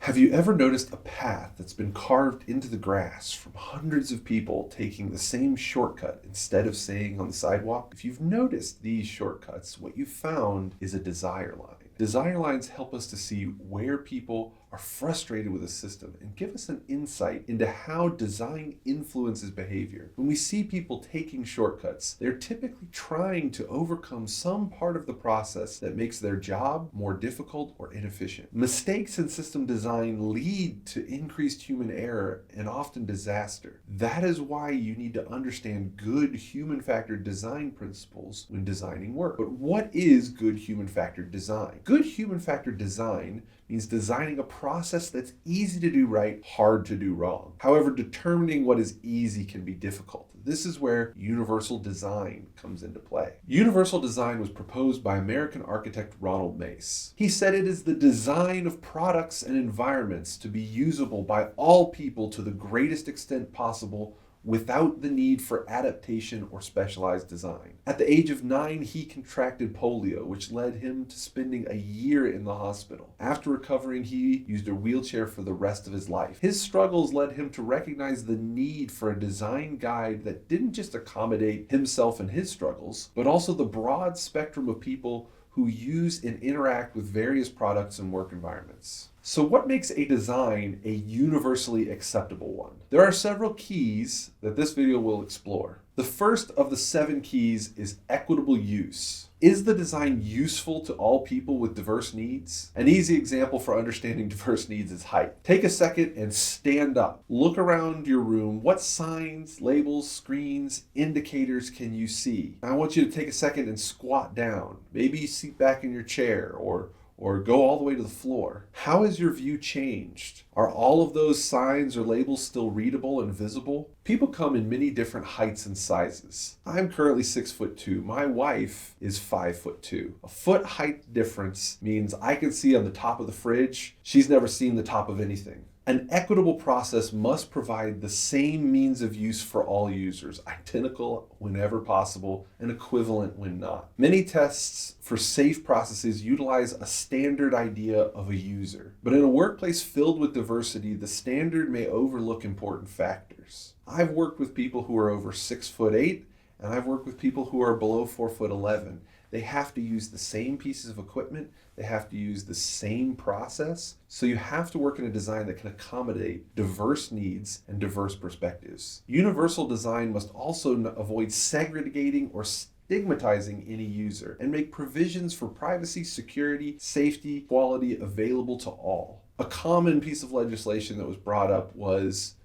Have you ever noticed a path that's been carved into the grass from hundreds of people taking the same shortcut instead of staying on the sidewalk? If you've noticed these shortcuts, what you've found is a desire line. Desire lines help us to see where people are frustrated with a system and give us an insight into how design influences behavior. When we see people taking shortcuts, they're typically trying to overcome some part of the process that makes their job more difficult or inefficient. Mistakes in system design lead to increased human error and often disaster. That is why you need to understand good human factor design principles when designing work. But what is good human factor design? Good human factor design means designing a process that's easy to do right, hard to do wrong. However, determining what is easy can be difficult. This is where universal design comes into play. Universal design was proposed by American architect Ronald Mace. He said it is the design of products and environments to be usable by all people to the greatest extent possible without the need for adaptation or specialized design. At the age of 9, he contracted polio, which led him to spending a year in the hospital. After recovering, he used a wheelchair for the rest of his life. His struggles led him to recognize the need for a design guide that didn't just accommodate himself and his struggles, but also the broad spectrum of people who use and interact with various products and work environments. So what makes a design a universally acceptable one? There are several keys that this video will explore. The first of the 7 keys is equitable use. Is the design useful to all people with diverse needs? An easy example for understanding diverse needs is height. Take a second and stand up. Look around your room. What signs, labels, screens, indicators can you see? I want you to take a second and squat down. Maybe sit back in your chair or go all the way to the floor. How has your view changed? Are all of those signs or labels still readable and visible? People come in many different heights and sizes. I'm currently 6'2". My wife is 5'2". A foot height difference means I can see on the top of the fridge. She's never seen the top of anything. An equitable process must provide the same means of use for all users, identical whenever possible and equivalent when not. Many tests for safe processes utilize a standard idea of a user, but in a workplace filled with diversity, the standard may overlook important factors. I've worked with people who are over 6'8", and I've worked with people who are below 4'11". They have to use the same pieces of equipment. They have to use the same process. So you have to work in a design that can accommodate diverse needs and diverse perspectives. Universal design must also avoid segregating or stigmatizing any user and make provisions for privacy, security, safety, quality available to all. A common piece of legislation that was brought up was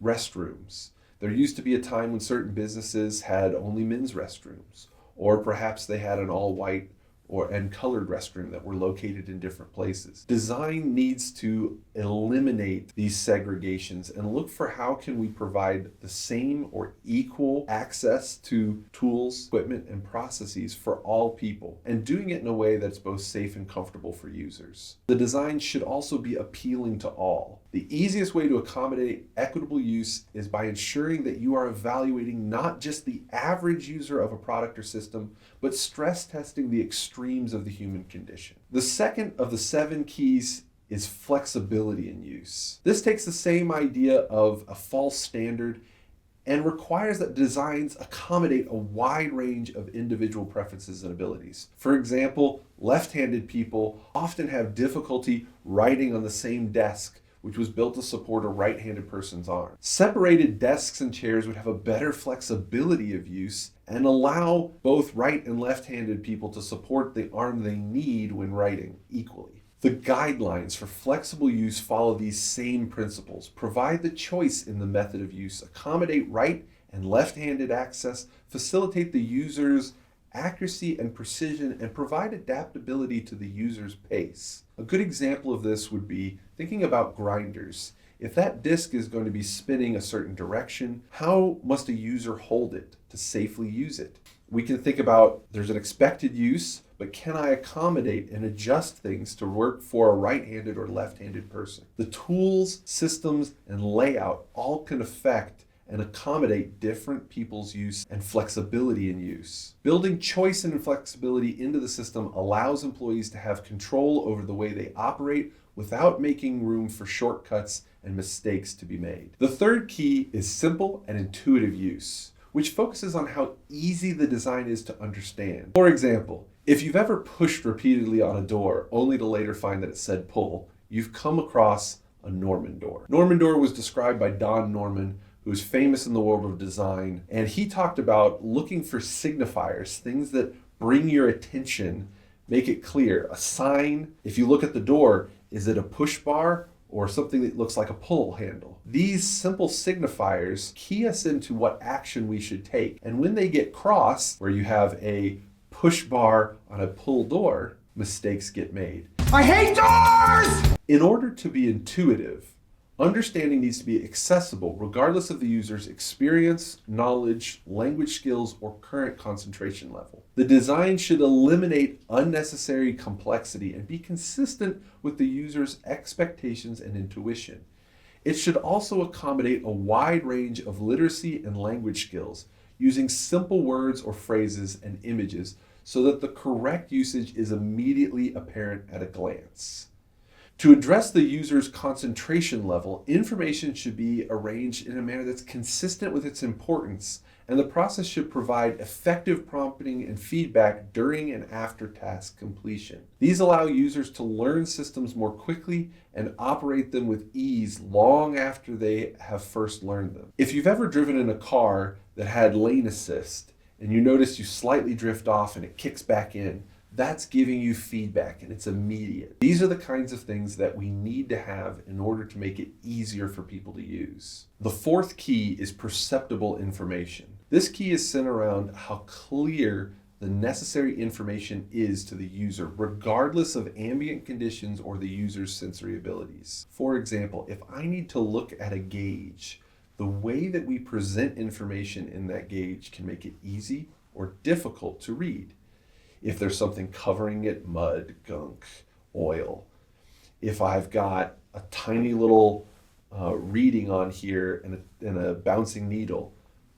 restrooms. There used to be a time when certain businesses had only men's restrooms, or perhaps they had an all-white and colored restroom that were located in different places. Design needs to eliminate these segregations and look for how can we provide the same or equal access to tools, equipment, and processes for all people, and doing it in a way that's both safe and comfortable for users. The design should also be appealing to all. The easiest way to accommodate equitable use is by ensuring that you are evaluating not just the average user of a product or system, but stress testing the extremes of the human condition. The second of the 7 keys is flexibility in use. This takes the same idea of a false standard and requires that designs accommodate a wide range of individual preferences and abilities. For example, left-handed people often have difficulty writing on the same desk, which was built to support a right-handed person's arm. Separated desks and chairs would have a better flexibility of use and allow both right and left-handed people to support the arm they need when writing equally. The guidelines for flexible use follow these same principles. Provide the choice in the method of use, accommodate right and left-handed access, facilitate the user's accuracy and precision, and provide adaptability to the user's pace. A good example of this would be thinking about grinders. If that disc is going to be spinning a certain direction, how must a user hold it to safely use it? We can think about there's an expected use, but can I accommodate and adjust things to work for a right-handed or left-handed person? The tools, systems, and layout all can affect and accommodate different people's use and flexibility in use. Building choice and flexibility into the system allows employees to have control over the way they operate without making room for shortcuts and mistakes to be made. The third key is simple and intuitive use, which focuses on how easy the design is to understand. For example, if you've ever pushed repeatedly on a door only to later find that it said pull, you've come across a Norman door. Norman door was described by Don Norman, who is famous in the world of design, and he talked about looking for signifiers, things that bring your attention, make it clear. A sign, if you look at the door, is it a push bar or something that looks like a pull handle? These simple signifiers key us into what action we should take. And when they get crossed, where you have a push bar on a pull door, mistakes get made. I hate doors! In order to be intuitive, understanding needs to be accessible regardless of the user's experience, knowledge, language skills, or current concentration level. The design should eliminate unnecessary complexity and be consistent with the user's expectations and intuition. It should also accommodate a wide range of literacy and language skills, using simple words or phrases and images so that the correct usage is immediately apparent at a glance. To address the user's concentration level, information should be arranged in a manner that's consistent with its importance, and the process should provide effective prompting and feedback during and after task completion. These allow users to learn systems more quickly and operate them with ease long after they have first learned them. If you've ever driven in a car that had lane assist and you notice you slightly drift off and it kicks back in, that's giving you feedback and it's immediate. These are the kinds of things that we need to have in order to make it easier for people to use. The fourth key is perceptible information. This key is centered around how clear the necessary information is to the user, regardless of ambient conditions or the user's sensory abilities. For example, if I need to look at a gauge, the way that we present information in that gauge can make it easy or difficult to read. If there's something covering it, mud, gunk, oil. If I've got a tiny little reading on here and a bouncing needle,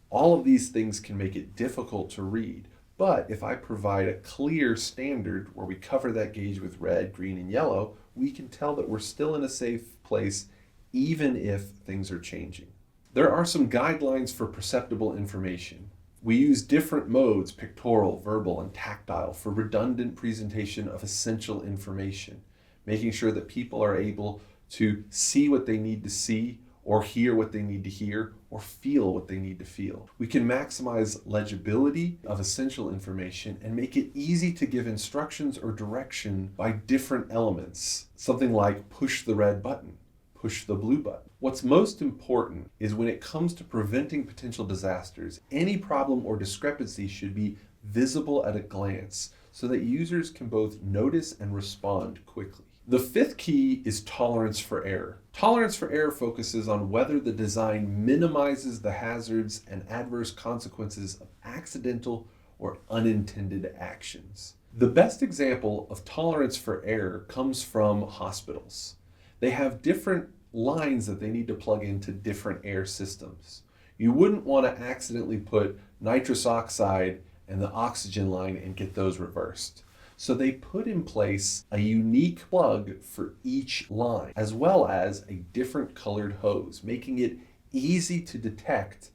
all of these things can make it difficult to read. But if I provide a clear standard where we cover that gauge with red, green, and yellow, we can tell that we're still in a safe place even if things are changing. There are some guidelines for perceptible information. We use different modes, pictorial, verbal, and tactile, for redundant presentation of essential information, making sure that people are able to see what they need to see, or hear what they need to hear, or feel what they need to feel. We can maximize legibility of essential information and make it easy to give instructions or direction by different elements. Something like push the red button, push the blue button. What's most important is when it comes to preventing potential disasters, any problem or discrepancy should be visible at a glance so that users can both notice and respond quickly. The fifth key is tolerance for error. Tolerance for error focuses on whether the design minimizes the hazards and adverse consequences of accidental or unintended actions. The best example of tolerance for error comes from hospitals. They have different lines that they need to plug into different air systems. You wouldn't want to accidentally put nitrous oxide and the oxygen line and get those reversed. So they put in place a unique plug for each line, as well as a different colored hose, making it easy to detect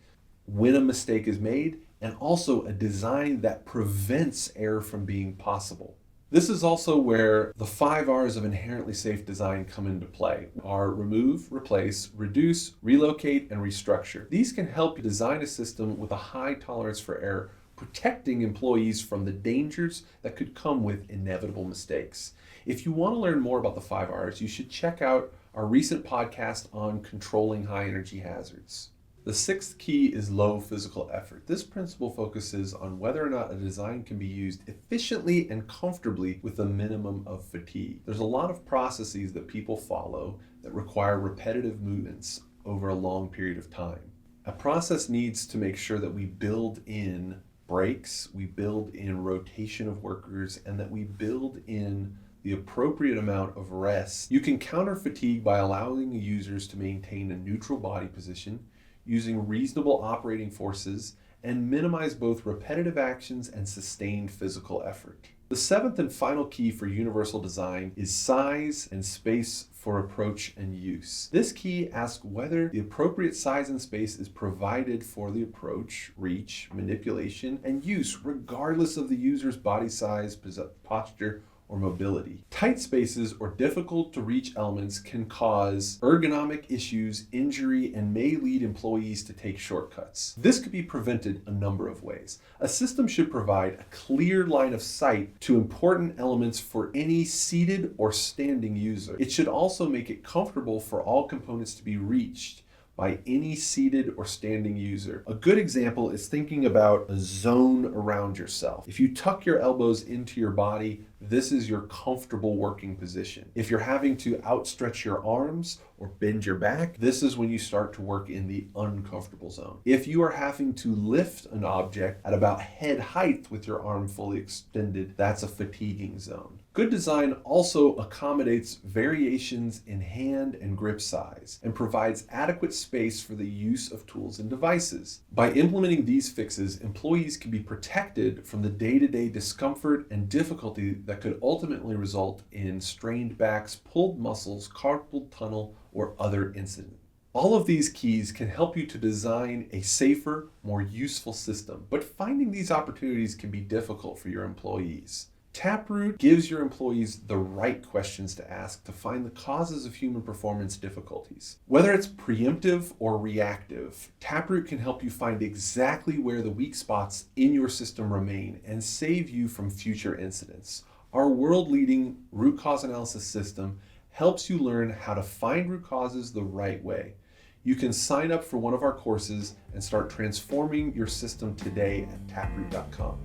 when a mistake is made, and also a design that prevents error from being possible. This is also where the 5 R's of inherently safe design come into play, are remove, replace, reduce, relocate, and restructure. These can help you design a system with a high tolerance for error, protecting employees from the dangers that could come with inevitable mistakes. If you want to learn more about the 5 R's, you should check out our recent podcast on controlling high energy hazards. The sixth key is low physical effort. This principle focuses on whether or not a design can be used efficiently and comfortably with a minimum of fatigue. There's a lot of processes that people follow that require repetitive movements over a long period of time. A process needs to make sure that we build in breaks, we build in rotation of workers, and that we build in the appropriate amount of rest. You can counter fatigue by allowing users to maintain a neutral body position, using reasonable operating forces, and minimize both repetitive actions and sustained physical effort. The seventh and final key for universal design is size and space for approach and use. This key asks whether the appropriate size and space is provided for the approach, reach, manipulation, and use, regardless of the user's body size, posture, or mobility. Tight spaces or difficult to reach elements can cause ergonomic issues, injury, and may lead employees to take shortcuts. This could be prevented a number of ways. A system should provide a clear line of sight to important elements for any seated or standing user. It should also make it comfortable for all components to be reached by any seated or standing user. A good example is thinking about a zone around yourself. If you tuck your elbows into your body, this is your comfortable working position. If you're having to outstretch your arms or bend your back, this is when you start to work in the uncomfortable zone. If you are having to lift an object at about head height with your arm fully extended, that's a fatiguing zone. Good design also accommodates variations in hand and grip size and provides adequate space for the use of tools and devices. By implementing these fixes, employees can be protected from the day-to-day discomfort and difficulty that could ultimately result in strained backs, pulled muscles, carpal tunnel, or other incidents. All of these keys can help you to design a safer, more useful system, but finding these opportunities can be difficult for your employees. Taproot gives your employees the right questions to ask to find the causes of human performance difficulties. Whether it's preemptive or reactive, Taproot can help you find exactly where the weak spots in your system remain and save you from future incidents. Our world-leading root cause analysis system helps you learn how to find root causes the right way. You can sign up for one of our courses and start transforming your system today at taproot.com.